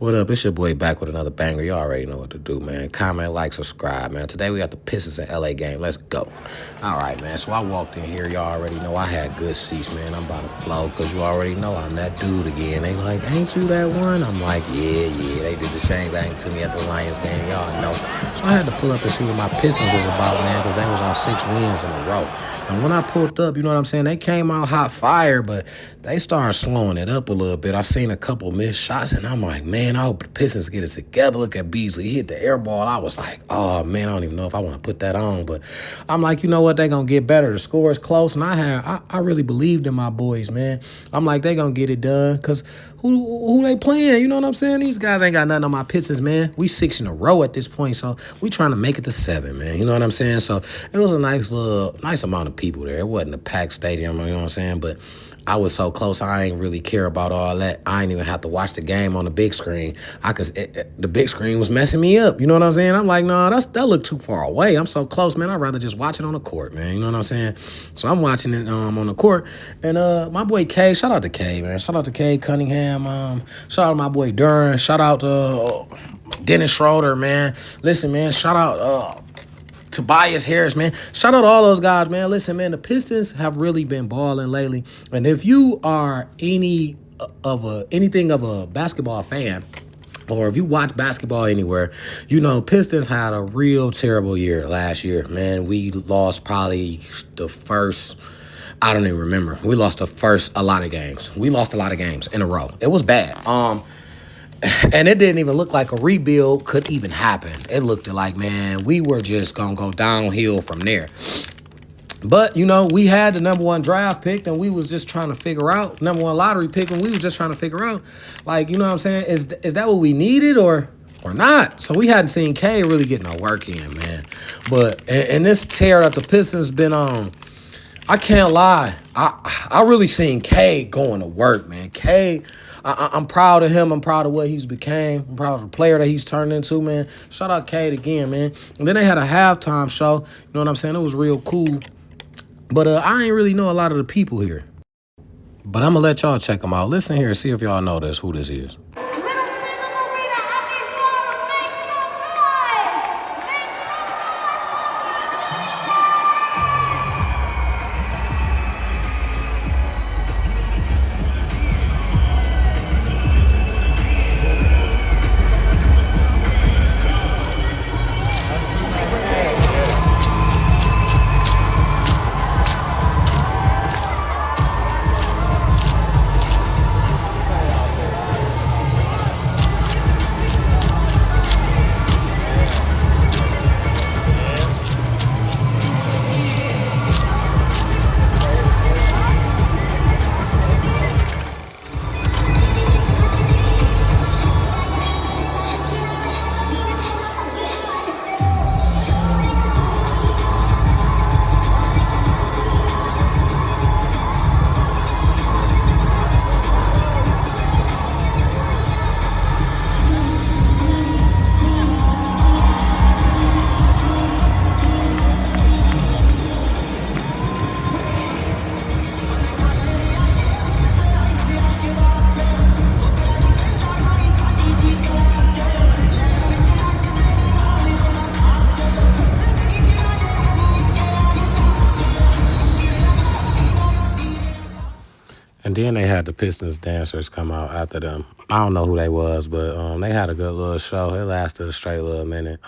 What up? It's your boy back with another banger. You already know what to do, man. Comment, like, subscribe, man. Today we got the Pistons and LA game. Let's go. All right, man. So I walked in here. Y'all already know I had good seats, man. I'm about to flow because you already know I'm that dude again. They like, ain't you that one? I'm like, yeah. They did the same thing to me at the Lions game. Y'all know. So I had to pull up and see what my Pistons was about, man, because they was on 6 wins in a row. And when I pulled up, you know what I'm saying? They came out hot fire, but they started slowing it up a little bit. I seen a couple missed shots, and I'm like, man, I hope the Pistons get it together. Look at Beasley. He hit the air ball. I was like, oh, man, I don't even know if I want to put that on. But I'm like, you know what? They're going to get better. The score is close, and I really believed in my boys, man. I'm like, they going to get it done because who they playing? You know what I'm saying? These guys ain't got nothing on my Pistons, man. We 6 in a row at this point, so we trying to make it to 7, man. You know what I'm saying? So it was a nice amount of people there. It wasn't a packed stadium, you know what I'm saying? But I was so close, I ain't really care about all that. I ain't even have to watch the game on the big screen. The big screen was messing me up. You know what I'm saying? I'm like, no, that look too far away. I'm so close, man. I'd rather just watch it on the court, man. You know what I'm saying? So I'm watching it on the court. And my boy K, shout out to K, man. Shout out to K Cunningham. Shout out to my boy Duran. Shout out to Dennis Schroeder, man. Listen, man, shout out Tobias Harris, man. Shout out to all those guys, man. Listen, man, the Pistons have really been balling lately. And if you are anything of a basketball fan, or if you watch basketball anywhere, you know Pistons had a real terrible year last year, man. We lost probably the first, I don't even remember. We lost a lot of games. We lost a lot of games in a row. It was bad. And it didn't even look like a rebuild could even happen. It looked like, man, we were just going to go downhill from there. But, you know, we had the number 1 draft pick, and we was just trying to figure out, number 1 lottery pick, and we was just trying to figure out, like, you know what I'm saying? Is that what we needed or not? So we hadn't seen K really getting no work in, man. But, and this tear that the Pistons been on, I can't lie. I really seen K going to work, man. K, I'm proud of him. I'm proud of what he's became. I'm proud of the player that he's turned into, man. Shout out Cade again, man. And then they had a halftime show. You know what I'm saying? It was real cool. But I ain't really know a lot of the people here. But I'm going to let y'all check them out. Listen here and see if y'all know who this is. And then they had the Pistons dancers come out after them. I don't know who they was, but they had a good little show. It lasted a straight little minute.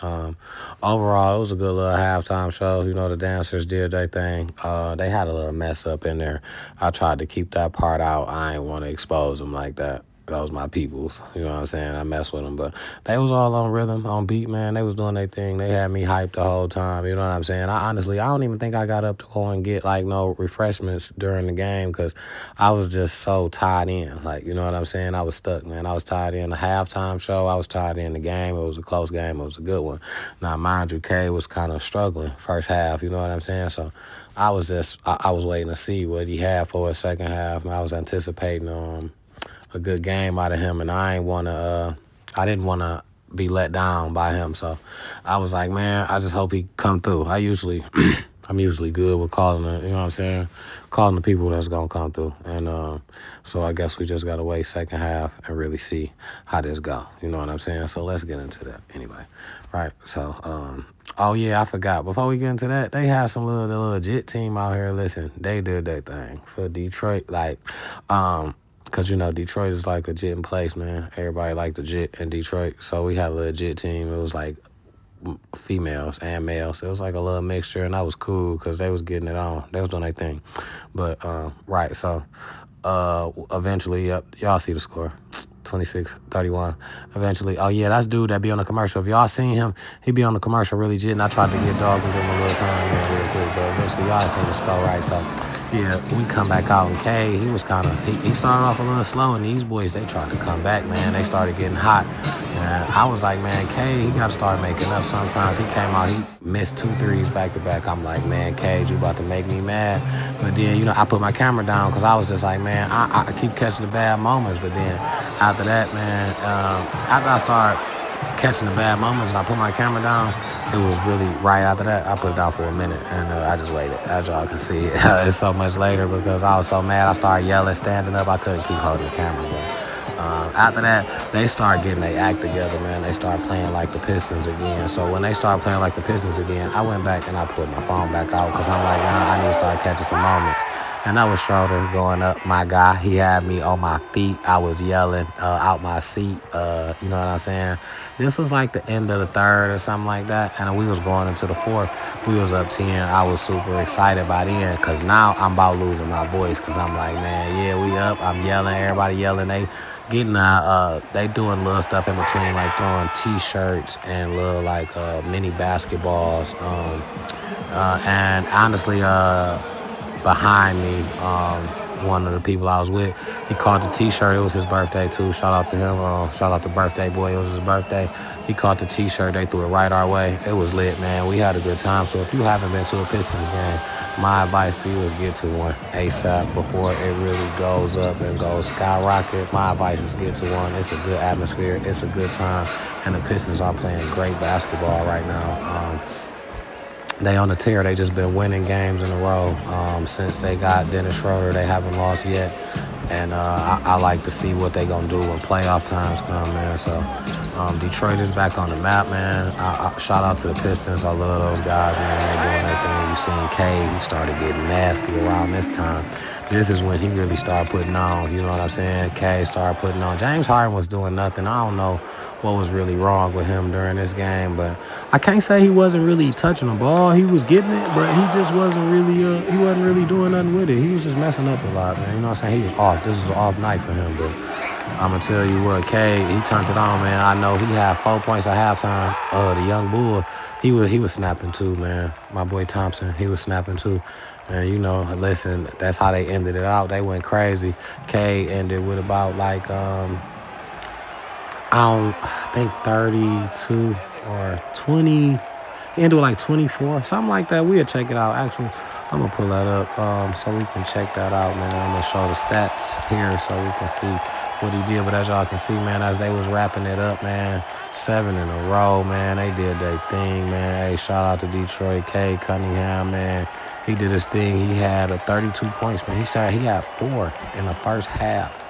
Overall, it was a good little halftime show. You know, the dancers did their thing. They had a little mess up in there. I tried to keep that part out. I ain't want to expose them like that. Those my peoples, you know what I'm saying? I mess with them, but they was all on rhythm, on beat, man. They was doing their thing. They had me hyped the whole time, you know what I'm saying? I don't even think I got up to go and get, like, no refreshments during the game because I was just so tied in, like, you know what I'm saying? I was stuck, man. I was tied in the halftime show. I was tied in the game. It was a close game. It was a good one. Now, mind you, K was kind of struggling first half, you know what I'm saying? So I was waiting to see what he had for a second half. I was anticipating a good game out of him, and I didn't want to be let down by him. So I was like, man, I just hope he come through. I usually I'm usually good with calling the, you know what I'm saying? Calling the people that's gonna come through. And so I guess we just gotta wait second half and really see how this go. You know what I'm saying? So let's get into that anyway. Right. So oh yeah, I forgot. Before we get into that, they had some little the legit team out here. Listen, they did their thing for Detroit. Like, cause you know Detroit is like a jitting place, man. Everybody like the jit in Detroit. So we had a legit team. It was like females and males. It was like a little mixture, and that was cool because they was getting it on. They was doing their thing. But right, so eventually, yep, y'all see the score. 26-31. Eventually, oh yeah, that's dude that be on the commercial. If y'all seen him, he be on the commercial really jitting. I tried to get dog and give him a little time there real quick, but eventually y'all seen the score, right? So yeah, we come back out, and K, he was kind of, he started off a little slow, and these boys, they tried to come back, man. They started getting hot. And I was like, man, K, he got to start making up sometimes. He came out, he missed 2 threes back to back. I'm like, man, Cage, you about to make me mad. But then, you know, I put my camera down because I was just like, man, I keep catching the bad moments. But then after that, man, after I started catching the bad moments and I put my camera down, it was really right after that. I put it down for a minute and I just waited. As y'all can see, it's so much later because I was so mad. I started yelling, standing up. I couldn't keep holding the camera. But after that, they start getting their act together, man. They start playing like the Pistons again. So when they start playing like the Pistons again, I went back and I put my phone back out because I'm like, nah, I need to start catching some moments. And that was Schroeder going up, my guy. He had me on my feet. I was yelling out my seat. You know what I'm saying? This was like the end of the third or something like that. And we was going into the fourth. We was up 10. I was super excited by then because now I'm about losing my voice because I'm like, man, yeah, we up. I'm yelling. Everybody yelling. They getting they doing little stuff in between, like throwing T-shirts and little like mini basketballs. And honestly, behind me, one of the people I was with, he caught the T-shirt. It was his birthday too. Shout out to him. Shout out to Birthday Boy. It was his birthday. He caught the T-shirt. They threw it right our way. It was lit, man. We had a good time. So if you haven't been to a Pistons game, my advice to you is get to one ASAP before it really goes up and goes skyrocket. My advice is get to one. It's a good atmosphere. It's a good time. And the Pistons are playing great basketball right now. They on the tear. They just been winning games in a row. Since they got Dennis Schroeder, they haven't lost yet. And I like to see what they going to do when playoff times come, man. So Detroit is back on the map, man. Shout out to the Pistons. I love those guys, man. They doing their thing. You seen K, he started getting nasty around this time. This is when he really started putting on, you know what I'm saying? K started putting on. James Harden was doing nothing. I don't know what was really wrong with him during this game, but I can't say he wasn't really touching the ball. He was getting it, but he just wasn't really he wasn't really doing nothing with it. He was just messing up a lot, man. You know what I'm saying? He was off. This was an off night for him, but I'm going to tell you what, K, he turned it on, man. I know he had 4 points at halftime. The young bull, he was snapping too, man. My boy Thompson, he was snapping too. And, you know, listen, that's how they ended it out. They went crazy. K ended with about like, I think 32 or 20. He ended with like 24, something like that. We'll check it out. Actually, I'm going to pull that up so we can check that out, man. I'm going to show the stats here so we can see what he did. But as y'all can see, man, as they was wrapping it up, man, 7 in a row, man. They did their thing, man. Hey, shout out to Detroit. K. Cunningham, man. He did his thing. He had 32 points, man. He had 4 in the first half.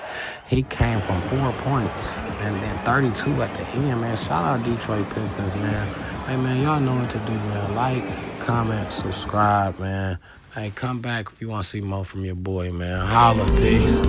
He came from 4 points and then 32 at the end, man. Shout out Detroit Pistons, man. Hey, man, y'all know what to do, man. Like, comment, subscribe, man. Hey, come back if you want to see more from your boy, man. Holla, peace.